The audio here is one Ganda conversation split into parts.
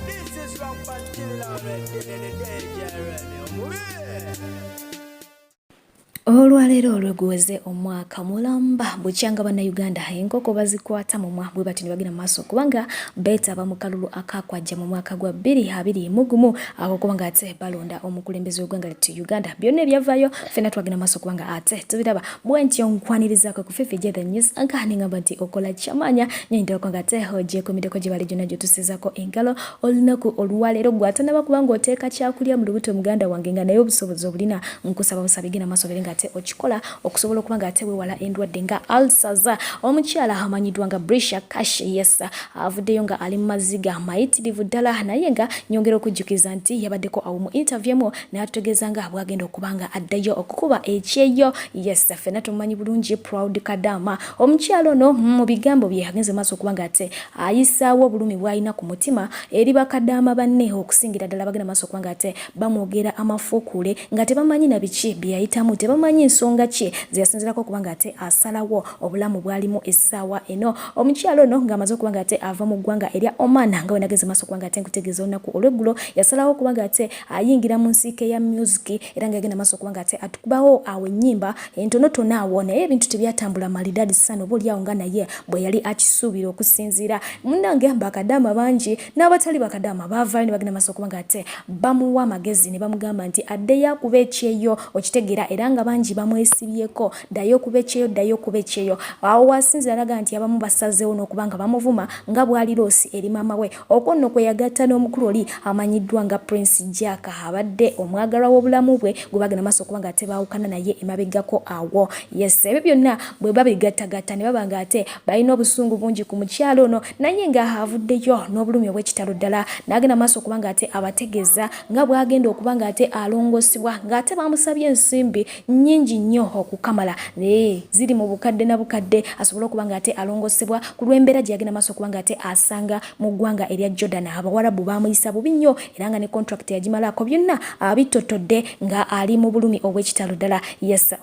This is from Pantilla in the day, Olwaleero olweguweze omwaka mulamba bukyanga bannayuganda enkoko bazikwata mu mwaka bwe bati ne bagenda maaso kubanga beetaba mu kalulu akakwajja mu mwaka gwa 2021 ako kubanga ate balonda omukulembeze w'eggwanga ly'ettu Uganda byonna ebyavaayo ffenna twagenda maaso kubanga ate tubiraba bwentyo nkwanirizaako ku Fifi the News anka ningamba nti okola kyamanya nyendera kubanga ate ogyekomiddeko gye bali gyonna gyotusizaako engalo olunaku olwaleero gwatanaba kubanga oteeka kyakulya mu lubuto muganda wange nga naye obusobozi obulina nkusaba busabe genda maaso berenga ate okikola okusobola okubanga ate weewala endwadde nga ulcers. Omukyala amanyiddwa nga Brisher Kash avuddeyo nga ali mu maziga mayitirivu ddala naye nga nyongera okujjukiza nti yabaddeko awo mu interview mu n'atutegeeza nga bwagenda okubanga addayo okukuba ekyeyo. Ffenna tumumanyi bulungi proud kadama. Omukyala ono mu bigambo bye agenze maaso okubanga ate ayisaawo obulumi bw'alina ku mutima eri bakadaama banne okusingira ddala bagenda maaso okubanga ate bamwogera amafuukule nga tebamanyi na biki bye yayitamu tebamanyi ensonga ki zeyasinzirako okubanga ate asalawo obulamu bwalimu essaawa eno. Omukyalo ono ng'amaze okubanga ate ava mu ggwanga erya Oman nga we nageze maaso okubanga ate nkutegeeza olunaku olw'eggulo yasalawo okubanga ate ayingira mu nsiike ya music era nga yagenda maaso okubanga ate atukubawo awo ennyimba entonotono awo naye ebintu tebyatambula malidaadi sana oba oliawo nga naye bwe yali akisuubira okusinziira. Munnange bakadaama bangi n'abatali bakadaama baavaayo ne bagenda maaso okubanga ate bamuwa amagezi ne bamugamba nti addeyo akuba ekyeyo okitegeera era nga bangi bamwesibyeko ddayo kuba ekyeyo awo wasinzira alaga nti abamu basazeewo n'okubanga bamuvuma nga bwali loosi eri maama we okwo nno kwe yagatta n'omukulu oli amanyiddwa nga Prince Jack abadde omwagalwa w'obulamu bwe gwe bagenda maaso okubanga ate baawukana naye emabegako awo. Ebyo byonna bwe babigattagatta ne babanga ate balina obusungu bungi ku mukyalo ono naye nga avuddeyo n'obulumi obw'ekitalo ddala n'agenda maaso okubanga ate abategeeza nga bw'agenda okubanga ate alongosibwa ng'ate bamusabye ensimbi nyingi nnyo okukamala ziri mu bukadde na bukadde asobole okubanga ate alongosebwa ku lw'embeera gye yagenda maaso okubanga ate asanga mu ggwanga erya Jordan abawarabu bamuyisa bubi nnyo era nga ne contract yagimalako byonna abitotodde nga ali mu bulumi obw'ekitalo ddala.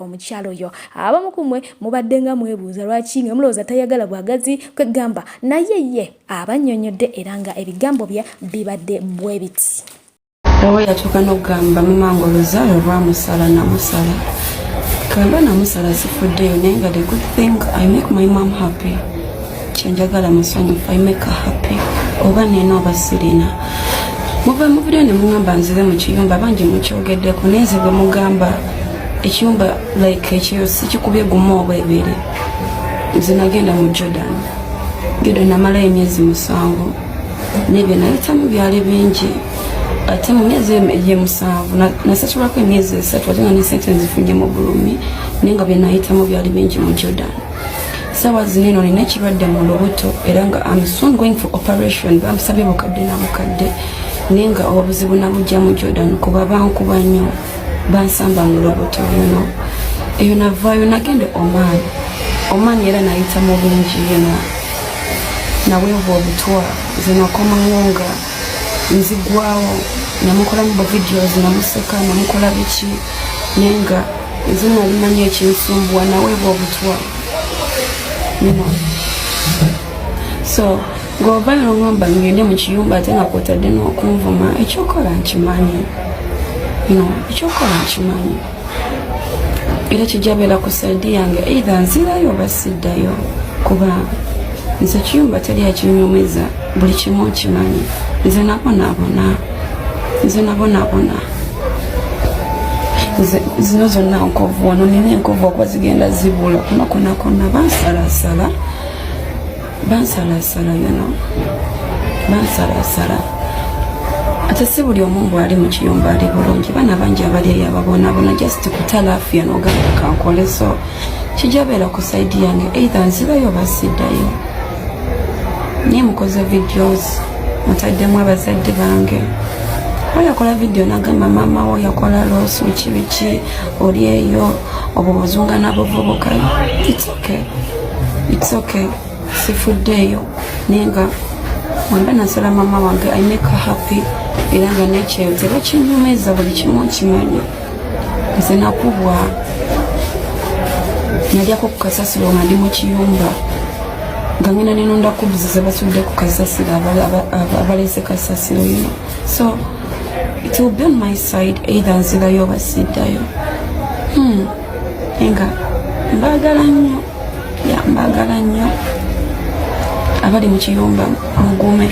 Omukyalo oyo abamu ku mmwe mubadde nga mwebuuza lwaki nga mulowooza tayagala bwagazi kwegamba naye ye abannyonnyodde era nga ebigambo bye bibadde bwe biti. Owe yatuuka n'okugamba mamange oluzaalo lwamusala namusala kamba namusala sifuddeyo naye nga the good thing I make my mom happy kyenjagala musanyufu I make her happy oba nina oba sirina muva mu video ne mugamba nzize mu kiyumba bangi mukyogeddeko naye nze bwe mugamba ekiyumba like ekyo sikikubye gumu oba ebiri nze nagenda mu Jordan namalayo emyezi 7 nebyo nayitamu byali bingi ate mu myezi ye 7 nasatulako emyezi 3 ate nga ne sente nzifunye mu bulumi naye nga bye nayitamu byali bingi mu Jordan. Sawa zineno nina ekirwadde mu lubuto era nga I'm soon going for operation bamusabye bukadde na bukadde naye nga obuzibu nabujja mu Jordan kuba bankuba nnyo bansamba mu lubuto eyo navaayo nagende Oman era nayitamu bingi naweebwa obutwa zinakomawo nga nzigwawo namukola mu videos namuseka namukola biki naye nga nze nalimanyi ekinsumbuwa naweebwa obutwa so ng'ovayo n'ongamba ngende mu kiyumba ate nga kwotadde n'okunvuma ekyokola nkimanyi ekyokola nkimanyi era kijabeera ku saidi yange either nzirayo oba siddayo kuba nze ekiyumba teri akinyumiza buli kimu nkimanyi nze nabonaabona zino zonna nkovu wano nina enkovu okuba zigenda zibula konna bansalasala bansalasala ate si buli omu bw'ali mu kiyumba ali bulungi baana bangi abali eyo ababonaabona just kutalaafiya n'ogamba kankole so kijabeera ku saidi yange either nzirayo oba siddayo naye mukoze videos mutaddemu abazadde bange oyakola video nagamba mama wo yakola loosu biki oli eyo obuzunga n'abuvubuka it's okay sifuddeyo naye nga wemba nasala mama wange I make her happy era nga nekyeyo tebakinyumiza buli kimu nkimanyi nze nakubwa nalyako ku kasasiro nga ndi mu kiyumba gangina nenonda kubuziza basudde ku kasasiro abalese kasasiro so it will be on my side either nzirayo oba siddayo enga mbagala nnyo abali mu kiyumba mugume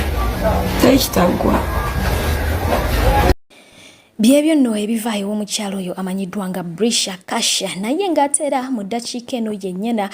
tekitagwa. Byebyo nno ebivaayo omukyalo oyo amanyiddwa nga Brisher Kash naye ng'ateera mu ddakiika eno yennyena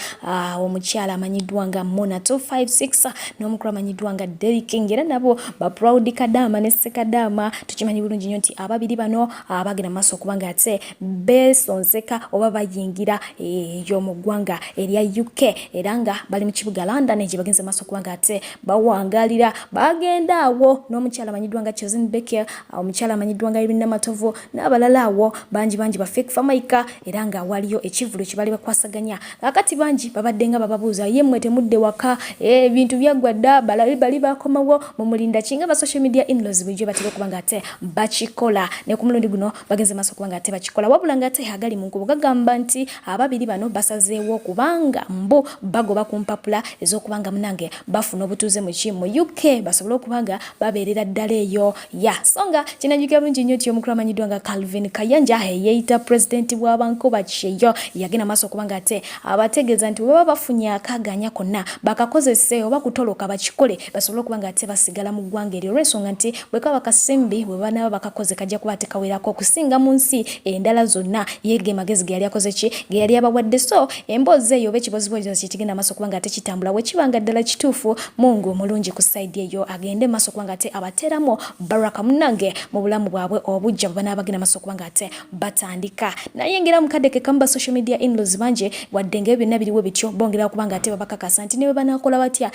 omukyala amanyiddwa nga Muna&Derrick n'omukulu amanyiddwa nga Derrick era nabo ba proud Kadaama ne Ssekadaama tukimanyi bulungi nnyo nti ababiri bano bagenda maaso okuba nga ate beesonzeka oba bayingira eyo mu ggwanga erya UK era nga bali mu kibuga London gye bagenze maaso okuba nga ate bawangalira bagenda awo n'omukyala amanyiddwa nga Kyamuzingako omukyala amanyiddwa nga Matovo n'abalala awo bangi ba fake famaika era nga waliyo ekivulo kibali bakwasaganya kakati bangi babadde nga bababuuza yemmwe temudde waka ebintu byagwadda bali bakomawo mu mulinda kinga ba social media in-laws bijjo batera okubanga ate bakikola ne ku mulundi guno bagenze maaso okubanga ate bakikola wabula nga ate hagali mu nkubo gagamba nti ababiri bano basazeewo kubanga mbu bagoba ku mpapula ez'okubanga munange bafuna obutuuze mu UK basobola okubanga babeerera ddala eyo songa kinajjuka bulungi nnyo amanyiddwa nga Calvin Kayanja yeeyita president w'abankuba Kyeyo yagenda maaso okubanga ate abategeeza nti bwe bafunye akaganya konna bakakozese oba kutoloka bakikole basobole okubanga ate basigala mu ggwanga eryo olw'ensonga nti bwe kaba kasimbi bwe banaba bakakoze kajja kuba tekawerako okusinga mu nsi endala zonna yege magezi ge yali akoze ki ge yali abawadde so emboozi eyo oba ekiboziboozi kigenda maaso okubanga ate kitambula bwe kibanga ddala kituufu Mungu mulungi ku side eyo agende maaso okubanga ate abateeramu baraka munange mu bulamu bwabwe obujja bana abagenda maaso okubanga ate batandika naye ngira mukadeke kamba social media in-laws banje wadde nga byonna biriwo bityo bongera okubanga ate babakakasa nti ne banakola batya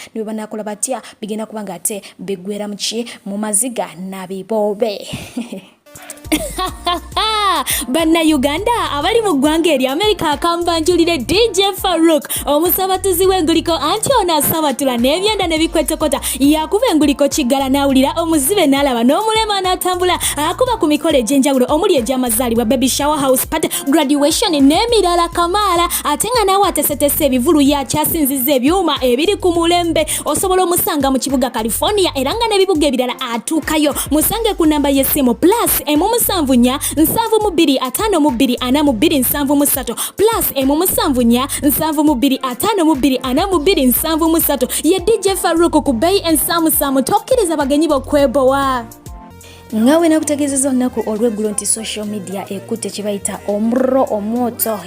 bigenda kubanga ate bigwera mu maziga nabibobe Bannayuganda abali mu ggwanga eri America akambanjulire DJ Farouk omusabatuzi w'enguliko anti ono asabatula n'ebyenda ne bikwetokota yakuba enguliko kiggala n'awulira omuzibe n'alaba n'omulema n'atambula akuba ku mikolo egy'enjawulo omuli egy'amazaalibwa baby shower house party graduation n'emirala kamaala ate nga naawe atesetese ebivulu yakyasinziza ebyuma ebiri ku mulembe osobola omusanga mu kibuga California era nga n'ebibuga ebirala atuukayo musange ku namba y'essimu plus emu7 7254242 plus emu7 7254243 ye DJ Farouk ku Bay and Samu tokkiriza bagenyi bokwebowa ngawe nakutegeezeza olunaku olw'eggulo nti social media ekutte kibayita omuro omwoto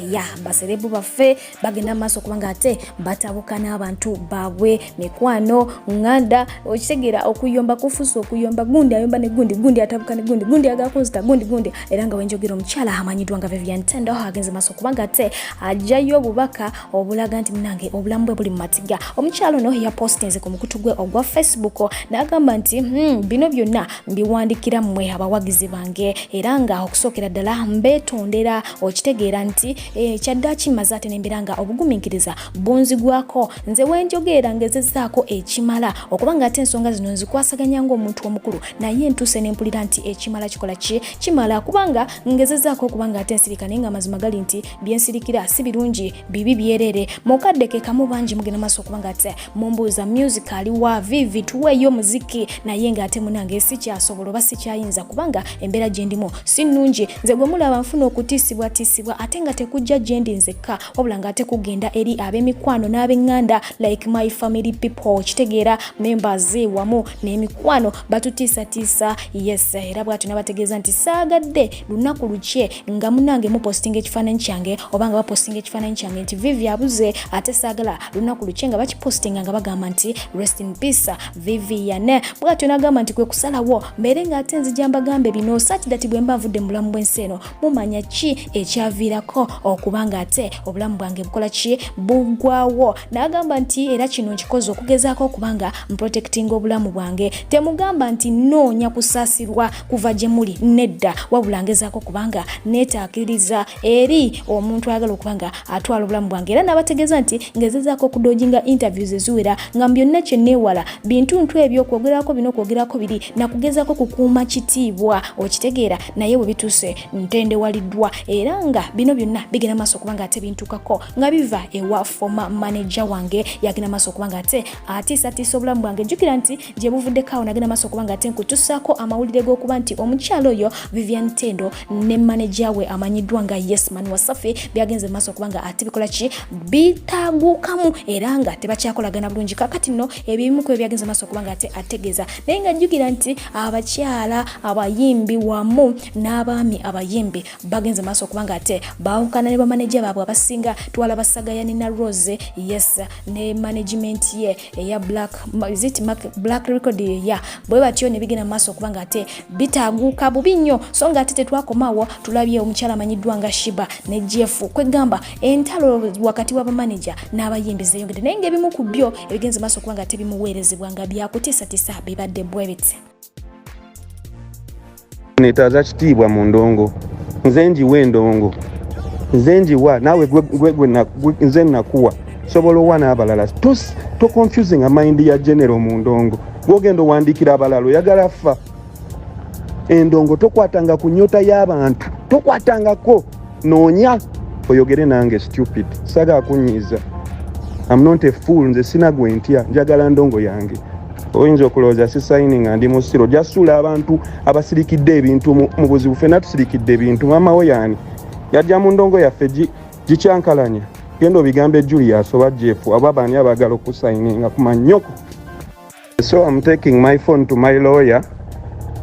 baserebu baffe bagenda maaso okubanga ate batabuka n'abantu baabwe mikwano nganda okitegeera okuyomba kufusa okuyomba gundi ayomba ne gundi atabuka ne gundi agakunzita gundi era nga wenjogera omukyala amanyiddwa nga Vivian agenze maaso okubanga ate ajjayo obubaka obulaga nti munange obulamu bwe buli mu matiga omukyala ono yapostinze ku mukutu gwe ogwa Facebook n'agamba nti bino byonna mbiwandikira mmwe abawagizi bange era nga okusookera ddala mbeetondera okitegeera nti kyadda kimaze ate nembeera nga obugumiikiriza bunzigwako nze wenjogeera ngezezaako ekimala okubanga ate ensonga zino nzikwasaganya ng'omuntu omukulu naye ntuuse nempulira nti ekimala kikola kimala kubanga ngezezaako okubanga ate nsirika naye nga amazima gali nti byensirikira si birungi bibi byerere mukaddeke kamu bangi mugenda maaso okubanga ate mumbuuza music aliwa vivi tuweeyo muziki naye nga ate munange sikyasobola oba sikyayinza kubanga embeera gye ndimu si nnungi nze gwe mulaba nfuna okutiisibwa ate nga tekujja gye ndi nzekka wabula nga ate kugenda eri ab'emikwano n'ab'eŋŋanda like my family people kitegeera members wamu n'emikwano batutiisatiisa yes era bwatyo nabategeeza nti saagadde lunaku lukye nga munange mupostinga ekifaananyi kyange oba nga bapostinga ekifaananyi kyange nti Vivi abuze ate saagala lunaku lukye nga bakipostinga nga bagamba nti rest in peace Vivian bwatyo nagamba nti kwe kusalawo mbere nga ate nzija mbagambe bino sati dati bwe mba nvudde mu bulamu bw'ensi eno mumanya ki ekyaviirako okubanga ate obulamu bwange bukola ki bugwawo n'agamba nti era kino nkikoze okugezaako okubanga mprotectinga obulamu bwange temugamba nti noonya kusaasirwa kuva gye muli nedda wabula ngezaako kubanga neetaakiriza eri omuntu ayagala okubanga atwala obulamu bwange era n'abategeeza nti ngezezaako okudojinga interviews eziwera nga byonna kye neewala bintuntu ebyo okwogerako bino okwogerako biri nakugezaako kukuuma omuma kitiibwa okitegeera naye bwe bituuse ntende waliddwa era nga bino byonna bigenda maaso kubanga ate bintukako nga biva ewa former manager wange yagenda maaso kubanga ate atiisatiisa obulamu bwange jjukira nti gye buvuddeko awo nagenda maaso kubanga ate nkutusaako amawulire g'okuba nti omukyalo oyo Vivian Tendo ne manager we amanyiddwa nga Yesman Wasafi byagenze maaso kubanga ate bikola ki bitaaguukamu era nga tebakyakolagana bulungi kakati nno ebimu ku byagenze maaso kubanga ate ategeeza naye nga jjukira nti abakyala abayimbi wamu n'abaami abayimbi bagenze maaso kubanga ate baawukana ne bamaneja baabwe abasinga twala basagayani na Rose yes ne management ye eya Black Record ya bwe batyo ne bigenda maaso kubanga ate bitaaguuka bubi nnyo so nga ate tetwakomaawo tulabye omukyala amanyiddwa nga Shiba ne Jeff kwegamba entalo wakati w'abamaneja n'abayimbi zeeyongedde naye ng'ebimu ku byo ebigenze maaso kubanga ate bimuweerezebwa nga byakutiisatiisa bibadde bwebiti. Netaza kitiibwa mu ndongo nze njiwa endongo nze njiwa naawe nze nakuwa sobola owa n'abalala to confusing a mind ya general mu ndongo gwogenda owandiikira abalala oyagala ffa endongo tokwatanga ku nnyota y'abantu tokwatangako noonya oyogere nange stupid saga akunyiiza I'm not a fool nze sina gwe ntya njagala ndongo yange oyinza okulowooza sisaini nga ndi musiro jasuula abantu abasirikidde ebintu mu buzibu ffenna tusirikidde ebintu maama we yaani yajja mu ndongo yaffe gikyankalanya genda obigambe Julius oba Jeff aba baani abaagala okusayininga ku mannyoko. So I'm taking my phone to my lawyer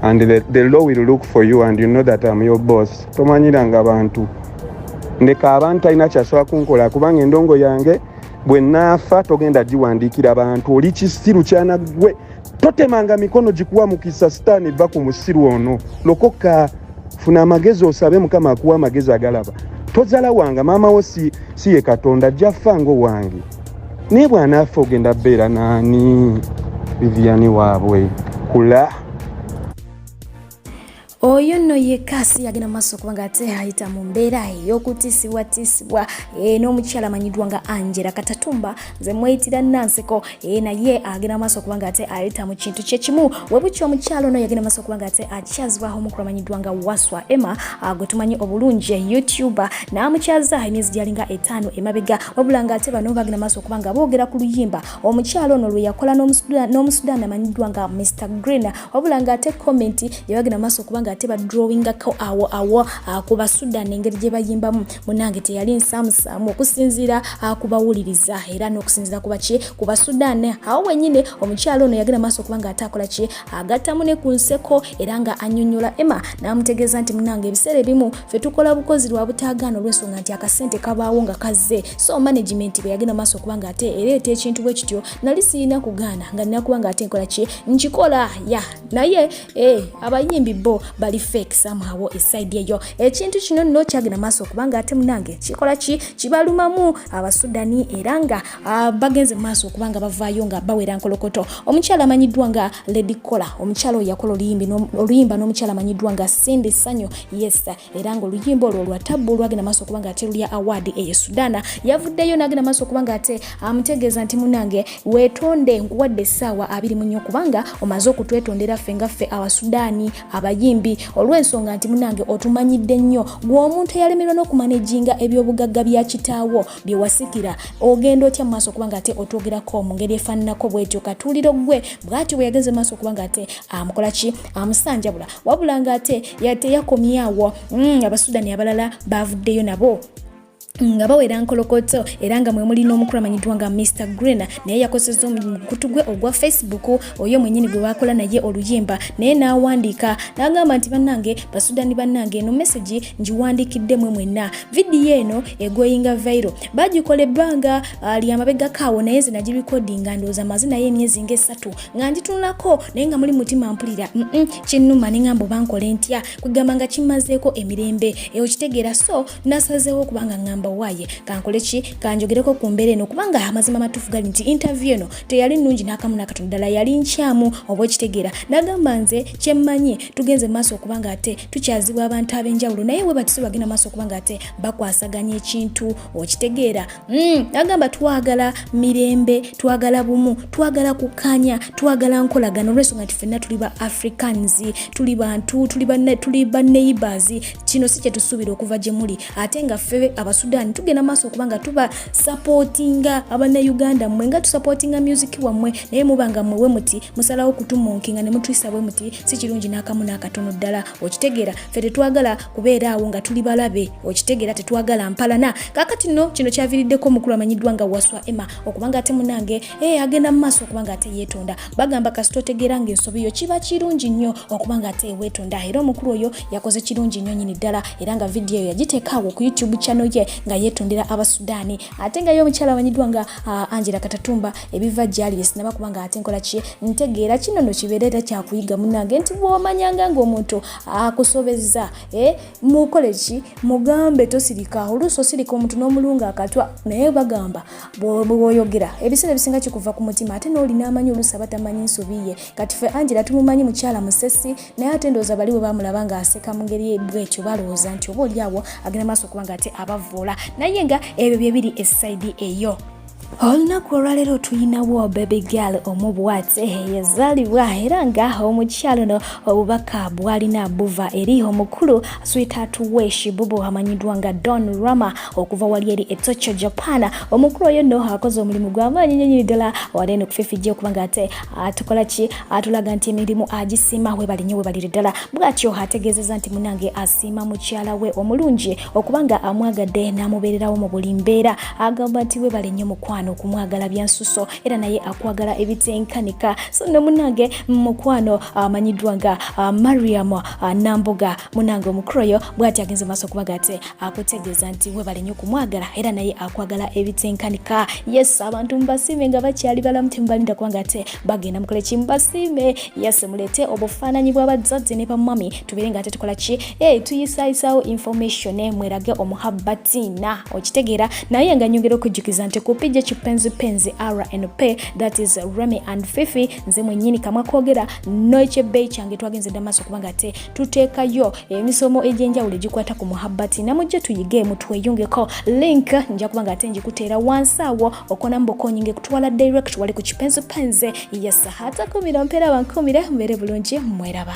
and the law will look for you and you know that I'm your boss. Tomanyiranga abantu ndeka abantu alina kyasobola kunkola kubanga endongo yange bwe naafa togenda giwandiikira abantu oli kisiru kyana gwe totemanga mikono gikuwa mukisa sitaani eva ku musiru ono lokoka funa amagezi osabe mukama akuwa amagezi agalaba tozala wanga maama wo si ye Katonda jaffa ngo wange naye bwanaafa ogenda beera naani Vivian waabwe kula oyo nno ye Kash yagenda maaso kubanga ate ayita mu mbeera ey'okutiisibwatiisibwa n'omukyala amanyiddwa nga Angela Katatumba nze mweyitira Nanseko naye agenda maaso kubanga ate ayita mu kintu kye kimu webutyo omukyala ono yagenda maaso kubanga ate akyazibwaho omukulu amanyiddwa nga Waswa Emma gwe tumanyi obulungi YouTuber n'amukyaza emyezi gyalinga 5 emabega wabula nga ate bano bagenda maaso kubanga boogera ku luyimba omukyala ono lwe yakola n'omusudaani amanyiddwa nga Mr. Green wabula nga ate comment yabagenda maaso kubanga ate badrawingako awo ku Basudan engeri gye bayimbamu munange teyali nsamusamu okusinziira kubawuliriza era n'okusinziira ku Basudan awo wenyine omukyalo ono yagenda maaso kubanga atakola ki agattamu ne ku nseko era nga annyonnyola Emma n'amutegeeza nti munange ebiseera ebimu ffe tukola bukozi lwa butaagaana olw'ensonga nti akasente kabaawo nga kazze so management bwe yagenda maaso kubanga ate ereeta ekintu bwe kityo nali sirina kugaana nga nina kubanga ate nkola ki nkikola naye abayimbi bo bali fake somehow eside eyo ekintu kino nno kyagenda maaso kubanga ate munange kikola ki kibalumamu Abasudani era nga bagenze maaso kubanga bavaayo nga bawera nkolokoto omukyala amanyiddwa nga Lady Kola omukyala oyo yakola oluyimba n'omukyala amanyiddwa nga Cindy Sanyo yes era nga oluyimba olwo lwa tabbu lwagenda maaso kubanga ate lulya award eye Sudana yavuddeyo n'agenda maaso kubanga ate amutegeeza nti munange weetonde nkuwadde essaawa 24 kubanga omaze okutwetondera ffe nga ffe Abasudani abayimbi olw'ensonga nti munange otumanyidde nnyo gw'omuntu eyalemerwa n'okumanaginga ebyobugagga bya kitaawo bye wasikira ogenda otya mu maaso kubanga ate otwogerako mu ngeri efaananako bwetyo katuuliro gwe bw'atyo bwe yagenze maaso kubanga ate amukola ki amusanjabula wabula nga ate yateyakomyawo Abasudani abalala bavuddeyo nabo nga bawera nkolokoto era nga mwe muli n'omukulu amanyiddwa nga Mr. Green naye yakozesa omukutu gwe ogwa Facebook oyo mwennyini gwe bakola naye oluyimba naye n'awandiika n'agamba nti bannange Basudani bannange eno message ngiwandiikidde mwe mwenna vidiyo eno egoyinga viral bagikola ebbanga lyamabega kaawo naye nze nagibikodinga ndowooza amazina y'emyezi nga 3 nga nditunulako naye nga muli mutima mpulira kinnuma ne ngamba oba nkole ntya kwegamba nga kimazeeko emirembe ekitegeera so nasazeewo okubanga ngamba bagamba waye kankoleki kanjogereko ku mbeera eno kubanga amazima matuufu gali nti interview eno teyali nnungi n'akamu n'akatono ddala yali nkyamu oba okitegeera n'agamba nze kyemmanyi tugenze maaso okubanga ate tukyazibwa abantu ab'enjawulo naye we batuse bagenda maaso okubanga ate bakwasaganya ekintu okitegeera agamba twagala mirembe twagala bumu twagala kukanya twagala nkolagano olw'ensonga nti ffenna tuli ba Africans tuli bantu tuli ba neighbors kino si kye tusuubira okuva gye muli ate nga ffe abasudaani tugenda maaso okubanga tuba supportinga abannayuganda mmwe nga tusupportinga music wammwe naye mubanga mmwe we muti musalawo kutumunkinga ne mutwisa bwe muti si kirungi n'akamu n'akatono ddala okitegeera ffe tetwagala kubeera awo nga tuli balabe okitegeera tetwagala mpalana kakati nno kino kyaviiriddeko omukulu amanyiddwa nga Waswa Emma okubanga ate munange agenda mu maaso okubanga ate yeetonda bagamba kasita otegeera ng'ensobi yo kiba kirungi nnyo okubanga ate weetonda era omukulu oyo yakoze kirungi nnyo nyini ddala era nga vidiyo eyo yagiteeka awo ku YouTube channel ye nga yeetondera abasudaani ate nga yo omukyala amanyiddwa nga Angela Katatumba ebiva gyali yesinaba kubanga ate nkola ki ntegeera kino no kibeerera kyakuyiga munange nti bw'omanyanga ng'omuntu akusobezza mukole ki mugambe tosirika oluusi osirika omuntu n'omulunga akatwa naye bagamba bw'oyogera ebiseera ebisinga kikuva ku mutima ate n'olina amanyi oluusi abatamanyi nsobi ye kati ffe Angela tumumanyi mukyala musesi naye ate ndowooza bali bwe bamulaba ng'aseka mu ngeri bw'etyo balowooza nti oba oli awo agenda maaso okubanga ate abavuula naye nga ebyo bye biri essayidi eyo. Olunaku olwaleero tuyinawo baby girl omubwate yazaalibwa era nga omukyalo no obubaka bwalina buva eri omukulu sweetheart weshi bubu amanyiddwa nga Don Rama okuva wali eri Tokyo Japan. Omukulu oyo no akoze omulimu gw'amaanyi nnyo ddala wadde no kufifijja okubanga ate atukola ki atulaga nti emirimu agisiima webali nnyo webali ddala bw'atyo ategeezezza nti munange asiima mukyala we omulungi okubanga amwagadde n'amubeererawo mu buli mbeera agamba nti webali nnyo mukwano okumwagala byansuso era naye akwagala ebitenkanika so no munange mukwano amanyiddwa nga Mariam Namboga munange omukulu oyo bw'ati agenze maaso okubaga ate akutegeeza nti webali nnyo kumwagala era naye akwagala ebitenkanika. Yes, abantu mbasiime nga bakyali balamu temubalinda kubanga ate bagenda mukole ki mbasiime. Yes, mulete obufaananyi bw'abazadde ne bamami tubeere nga ate tukola ki tuyisaayisawo information mwerage omuhabbatina okitegeera naye nga nyongera okujjukiza nti kupijja kipenzipenzi RNP that is Remy and Fifi nze mwennyini kamwa kwogera n'ekyebbeeyi kyange twagenze dda maaso kubanga ate tuteekayo emisomo egy'enjawulo egikwata ku muhabbati namujje tuyigeemu tweyungeko link nja kubanga ate njikuteera wansi awo okonamu bokonyinge kutwala direct wali ku kipenzipenzi. Yes, hata kumira mpera bankumire mbere bulungi mweraba.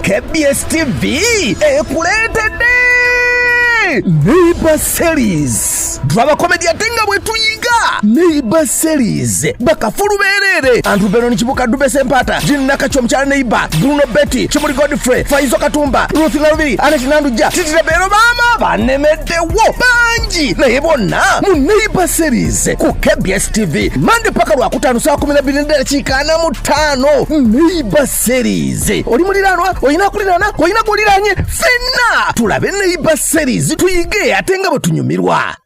KBS TV ekuleetedde Neighbor Series. Drama comedy atenga bwe tuyiga Neighbor Series bakafulu berere Andrew Beno nichibuka dube sempata Jini Nakacho mchana Neighbor Bruno Betty Chimuri Godfrey Faizo Katumba Ruth Ngarubiri Ane Chinanduja Titire Beno mama banemede wo banji na yebona mu Neighbor Series ku KBS TV Mande paka lwa kutanu saa 12 chikana mutano Neighbor Series oli muliranwa oyina kulirana oyina kuliranye fenna tulabe Neighbor Series tuyige atenga bwe tunyumirwa.